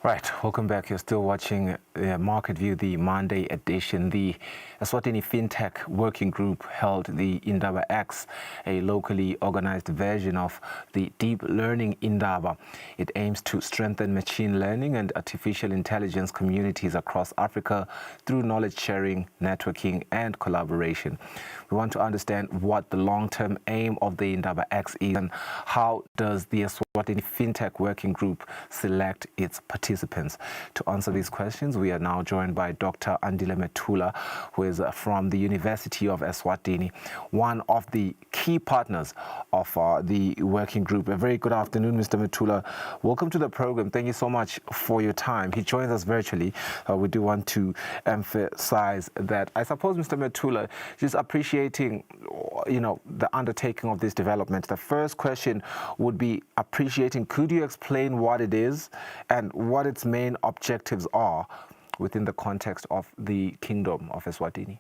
Right, welcome back. You're still watching Market View, the Monday edition. The Eswatini FinTech Working Group held the Indaba X, a locally organized version of the deep learning indaba. It aims to strengthen machine learning and artificial intelligence communities across Africa through knowledge sharing, networking, and collaboration. We want to understand what the long-term aim of the Indaba X is and how does the Eswatini FinTech Working Group select its participants. To answer these questions, we are now joined by Dr. Andile Metula, who is from the University of Eswatini, one of the key partners of the working group. A very good afternoon, Mr. Metula. Welcome to the program. Thank you so much for your time. He joins us virtually. We do want to emphasize that. I suppose, Mr. Metula, just appreciating, the undertaking of this development. The first question would be appreciating, could you explain what it is and what its main objectives are within the context of the Kingdom of Eswatini?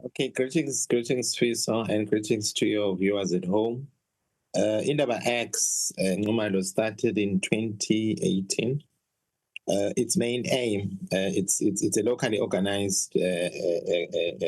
Okay, greetings, Fiso, and greetings to your viewers at home. Indaba X normally started in 2018. Its main aim, it's a locally organized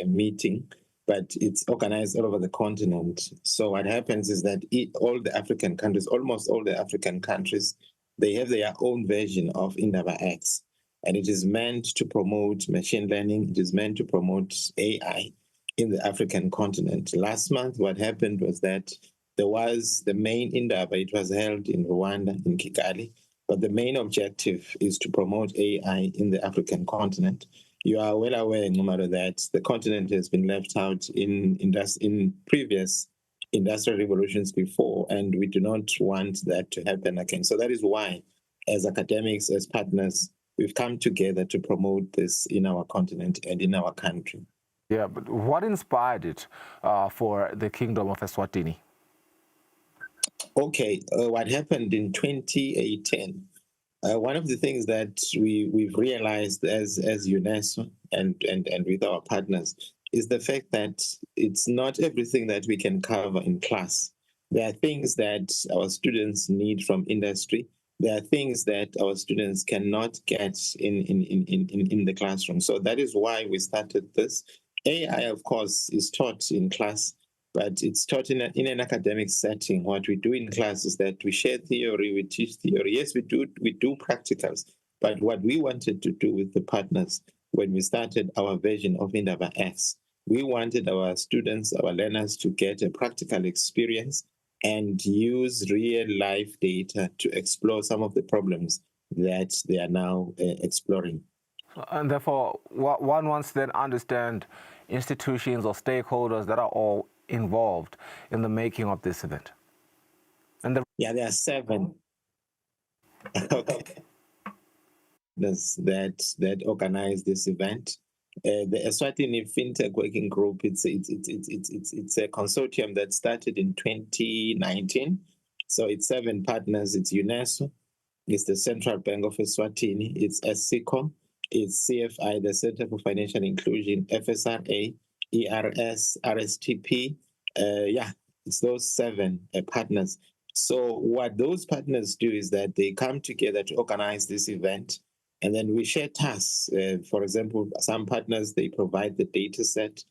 meeting, but it's organized all over the continent. So what happens is that all the African countries, almost all the African countries, they have their own version of Indaba X. And it is meant to promote machine learning. It is meant to promote AI in the African continent. Last month, what happened was that there was the main Indaba. It was held in Rwanda, in Kigali. But the main objective is to promote AI in the African continent. You are well aware, Ngumaro, that the continent has been left out in previous industrial revolutions before, and we do not want that to happen again. So that is why, as academics, as partners, we've come together to promote this in our continent and in our country. Yeah, but what inspired it for the Kingdom of Eswatini? Okay, what happened in 2018, one of the things that we've realized as UNESCO and with our partners is the fact that it's not everything that we can cover in class. There are things that our students need from industry. There are things that our students cannot get in the classroom. So that is why we started this. AI, of course, is taught in class, but it's taught in an academic setting. What we do in class is that we share theory, we teach theory. Yes, we do practicals, but what we wanted to do with the partners when we started our version of Indaba X, we wanted our students, our learners to get a practical experience and use real life data to explore some of the problems that they are now exploring. And therefore, one wants to then understand institutions or stakeholders that are all involved in the making of this event. And there are 7. Okay. That organize this event. The Eswatini FinTech Working Group, it's a consortium that started in 2019. So it's 7 partners. It's UNESCO, it's the Central Bank of Eswatini, it's SCCOM, it's CFI, the Center for Financial Inclusion, FSRA, ERS, RSTP. It's those 7 partners. So what those partners do is that they come together to organize this event, and then we share tasks. For example, some partners, they provide the data set.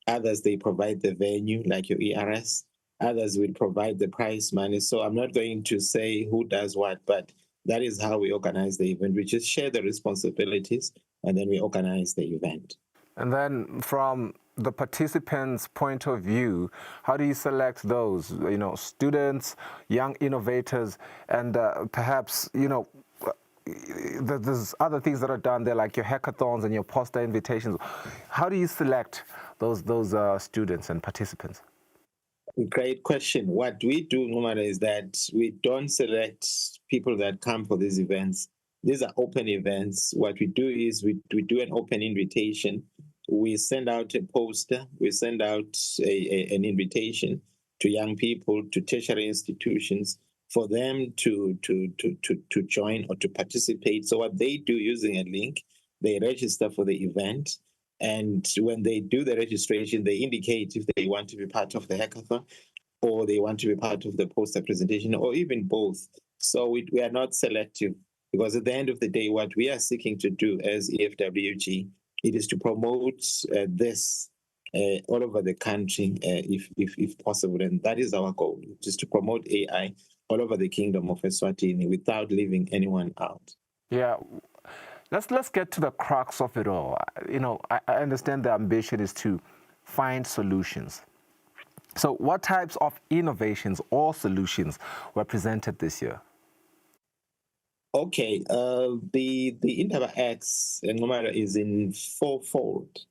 Others, they provide the venue, like your ERS. Others will provide the prize money. So I'm not going to say who does what, but that is how we organize the event. We just share the responsibilities, and then we organize the event. And then from the participants' point of view, how do you select those, students, young innovators, and perhaps, there's other things that are done there, like your hackathons and your poster invitations. How do you select those students and participants? Great question. What we do normally is that we don't select people that come for these events. These are open events. What we do is we do an open invitation. We send out a poster. We send out an invitation to young people, to tertiary institutions, for them to join or to participate. So what they do using a link, they register for the event. And when they do the registration, they indicate if they want to be part of the hackathon or they want to be part of the poster presentation or even both. So we are not selective. Because at the end of the day, what we are seeking to do as EFWG, it is to promote this all over the country, if possible. And that is our goal, just to promote AI all over the kingdom of Eswatini without leaving anyone out. Yeah, let's get to the crux of it all. I understand the ambition is to find solutions. So what types of innovations or solutions were presented this year? Okay, the indaba X is in fourfold.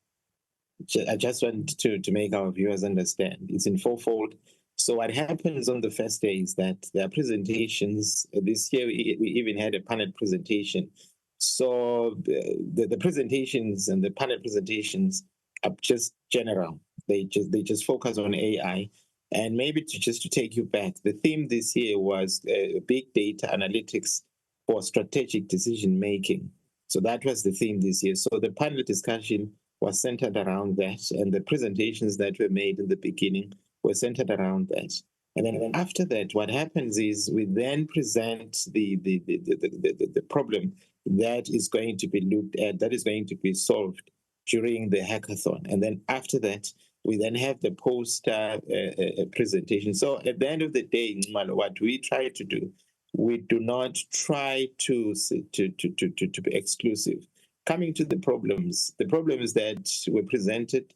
I just want to make our viewers understand. It's in fourfold. So what happens on the first day is that there are presentations. This year we even had a panel presentation. So the presentations and the panel presentations are just general. They just focus on AI. And maybe to take you back, the theme this year was big data analytics for strategic decision making. So that was the theme this year. So the panel discussion was centered around that, and the presentations that were made in the beginning were centered around that. And then after that, what happens is we then present the problem that is going to be looked at, that is going to be solved during the hackathon. And then after that, we then have the poster presentation. So at the end of the day, what we try to do, we do not try to be exclusive. Coming to the problems that were presented,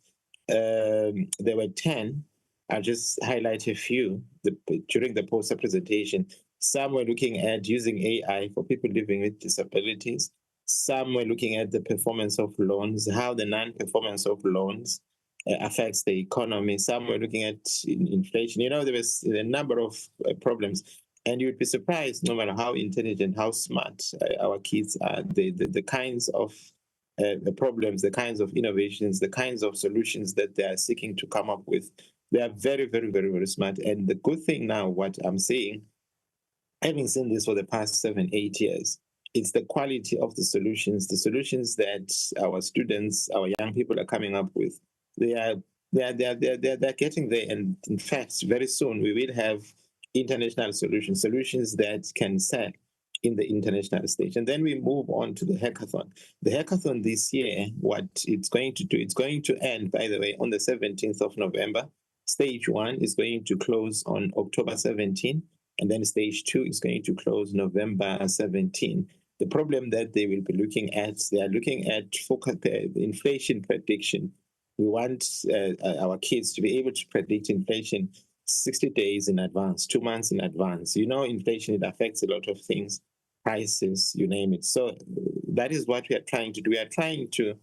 there were 10. I'll just highlight a few during the poster presentation. Some were looking at using AI for people living with disabilities. Some were looking at the performance of loans, how the non-performance of loans affects the economy. Some were looking at inflation. There was a number of problems. And you'd be surprised, no matter how intelligent, how smart our kids are, the kinds of problems, the kinds of innovations, the kinds of solutions that they are seeking to come up with. They are very, very, very, very smart. And the good thing now, what I'm saying, having seen this for the past 7-8 years, it's the quality of the solutions that our students, our young people are coming up with. They're getting there. And in fact, very soon we will have international solutions that can sell in the international stage. And then we move on to the hackathon. The hackathon this year, what it's going to do, it's going to end, by the way, on the 17th of November. Stage 1 is going to close on October 17, and then stage 2 is going to close November 17. The problem that they will be looking at, they are looking at inflation prediction. We want our kids to be able to predict inflation 60 days in advance, 2 months in advance. Inflation, it affects a lot of things, prices, you name it. So that is what we are trying to do. We are trying to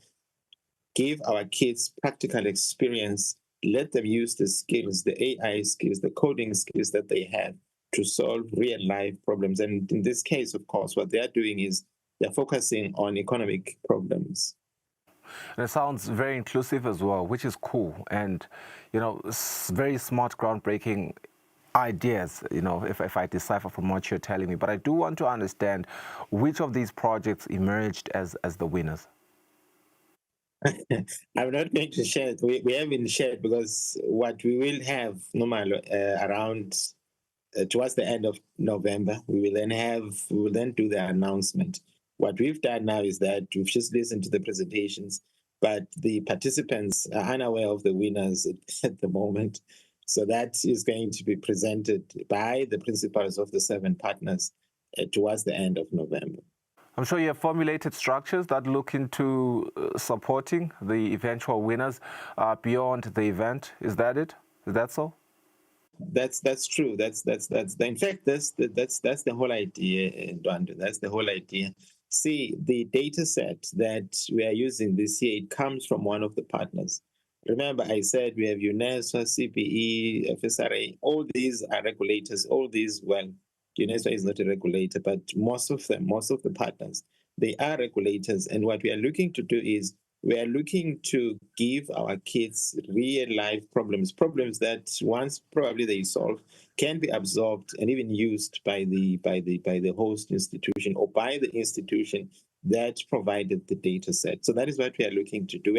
give our kids practical experience, let them use the skills, the AI skills, the coding skills that they have to solve real life problems. And in this case, of course, what they're doing is they're focusing on economic problems. And it sounds very inclusive as well, which is cool. And, very smart, groundbreaking ideas, if I decipher from what you're telling me. But I do want to understand which of these projects emerged as the winners. I'm not going to share. We haven't shared because what we will have normally around towards the end of November, we will then do the announcement. What we've done now is that we've just listened to the presentations, but the participants are unaware of the winners at the moment. So that is going to be presented by the principals of the 7 partners towards the end of November. I'm sure you have formulated structures that look into supporting the eventual winners beyond the event. Is that it? Is that so? That's true. In fact, that's the whole idea, Dwanda. That's the whole idea. See, the data set that we are using this year, it comes from one of the partners. Remember, I said we have UNESCO, CPE, FSRA. All these are regulators. All these, well, UNESCO is not a regulator, but most of the partners, they are regulators. And what we are looking to do is we are looking to give our kids real life problems that once probably they solve can be absorbed and even used by the host institution or by the institution that provided the data set. So that is what we are looking to do.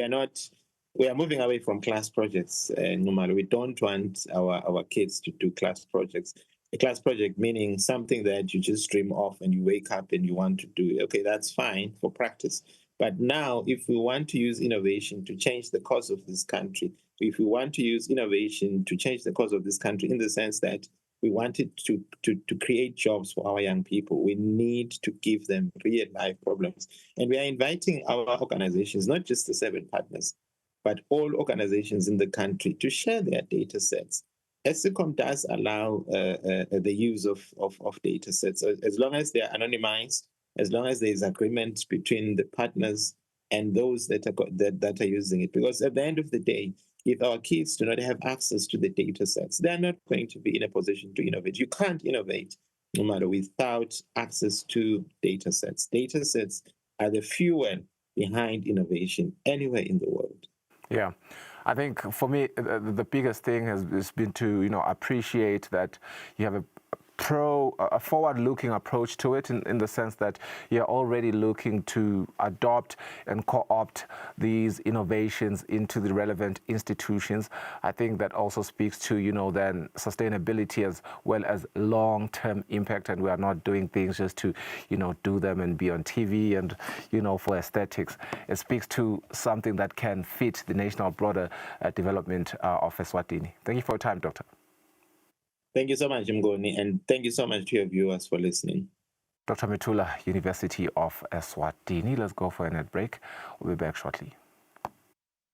We are moving away from class projects. Normally, we don't want our kids to do class projects. A class project meaning something that you just dream of and you wake up and you want to do. Okay, that's fine for practice. But now, if we want to use innovation to change the course of this country, if we want to use innovation to change the course of this country in the sense that we wanted to create jobs for our young people, we need to give them real life problems. And we are inviting our organizations, not just the 7 partners, but all organizations in the country to share their data sets. Eswatini does allow the use of data sets as long as they are anonymized, as long as there is agreement between the partners and those that are using it. Because at the end of the day, if our kids do not have access to the data sets, they're not going to be in a position to innovate. You can't innovate no matter without access to data sets. Data sets are the fuel behind innovation anywhere in the world. Yeah, I think for me the biggest thing has been to appreciate that you have a forward-looking approach to it in the sense that you're already looking to adopt and co-opt these innovations into the relevant institutions. I think that also speaks to then sustainability as well as long-term impact, and we are not doing things just to do them and be on TV and for aesthetics. It speaks to something that can fit the national broader development of Eswatini. Thank you for your time, Doctor. Thank you so much, Mngoni, and thank you so much to your viewers for listening. Dr. Mitula, University of Eswatini. Let's go for a net break. We'll be back shortly.